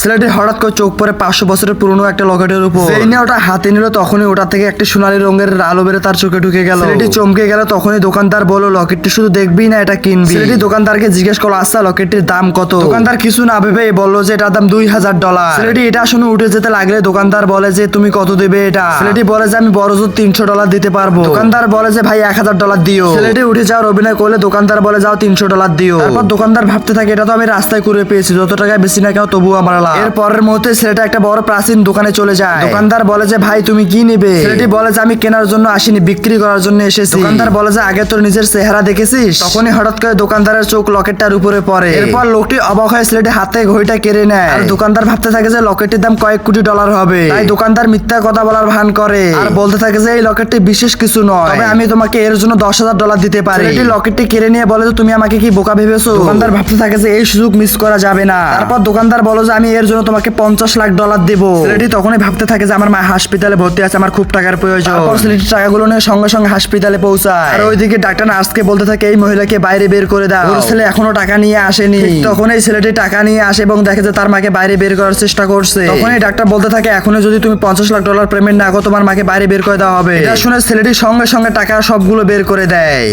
ছেলেটি হঠাৎ করে চোখ পড়ে 500 বছরের পুরনো একটা লকেটের উপর। যেই নিয়ে ওটা হাতে নিল তখনই ওটা থেকে একটা সোনালী রঙের আলো বেরে তার চোখে ঢুকে গেল। ছেলেটি চমকে গেল। তখনই দোকানদার বলল, লকেটটি শুধু দেখবি না, এটা কিনবি। ছেলেটি দোকানদারকে জিজ্ঞেস করলো, আচ্ছা লকেটটির দাম কত? দোকানদার কিছু না ভেবে বলল যে এটার দাম $2000। ছেলেটি এটা শুনে উঠে যেতে লাগলে দোকানদার বলে যে তুমি কত দেবে এটা? ছেলেটি বলে যে আমি বড় জোর $300 দিতে পারবো। দোকানদার বলে যে ভাই $1000 দিও। ছেলেটি উঠে যাওয়ার অভিনয় করলে দোকানদার বলে যাও $300 দিও। তারপর দোকানদার ভাবতে থাকে এটা তো আমি রাস্তায় করে পেয়েছি, যত টাকায় বেশি না কেউ তবুও আমার লাভ। এর পরের মুহূর্তে ছেলেটা একটা বড় প্রাচীন দোকানে চলে যায়। দোকানদার বলে যে ভাই তুমি কি নেবে? ছেলেটি বলে যে আমি কেনার জন্য আসিনি, বিক্রি করার জন্য এসেছি। দোকানদার বলে যে আগে তোর নিজের চেহারা দেখেছিস? তখনই হঠাৎ করে দোকানদারের চোখ লকেটটার উপরে পড়ে। এরপর লোকটি অবাক হয়ে ছেলেটি হাতে ঘড়িটা কেড়ে নেয়। আর দোকানদার ভাবতে থাকে যে লকেটটির দাম কয়েক কোটি ডলার হবে। তাই দোকানদার মিথ্যা কথা বলার ভান করে আর বলতে থাকে যে এই লকেটটি বিশেষ কিছু নয়, তবে আমি তোমাকে এর জন্য $10,000 দিতে পারি। ছেলেটি লকেটটি কেড়ে নিয়ে বলে যে তুমি আমাকে কি বোকা ভেবেছো? দোকানদার ভাবতে থাকে যে এই সুযোগ মিস করা যাবে না। তারপর দোকানদার বলে যে আমি এর জন্য তোমাকে $50 লাখ দেব। ছেলেটি তখনই ভাবতে থাকে যে আমার মা হাসপাতালে ভর্তি আছে, আমার খুব টাকার প্রয়োজন। তারপর ছেলেটি টাকাগুলো নিয়ে সঙ্গে সঙ্গে হাসপাতালে পৌঁছায়। আর ওইদিকে ডাক্তার নার্সকে বলতে থাকে এই মহিলাকে বাইরে বের করে দাও, ওর ছেলে এখনো টাকা নিয়ে আসেনি। তখন এই ছেলেটি টাকা নিয়ে আসে এবং দেখে যে তার মাকে বাইরে বের করার চেষ্টা করছে। তখনই ডাক্তার বলতে থাকে এখনই যদি তুমি $50 লাখ পেমেন্ট না করো তোমার মাকে বাইরে বের করে দেওয়া হবে। এটা শুনে ছেলেটি সঙ্গে সঙ্গে টাকা সবগুলো বের করে দেয়।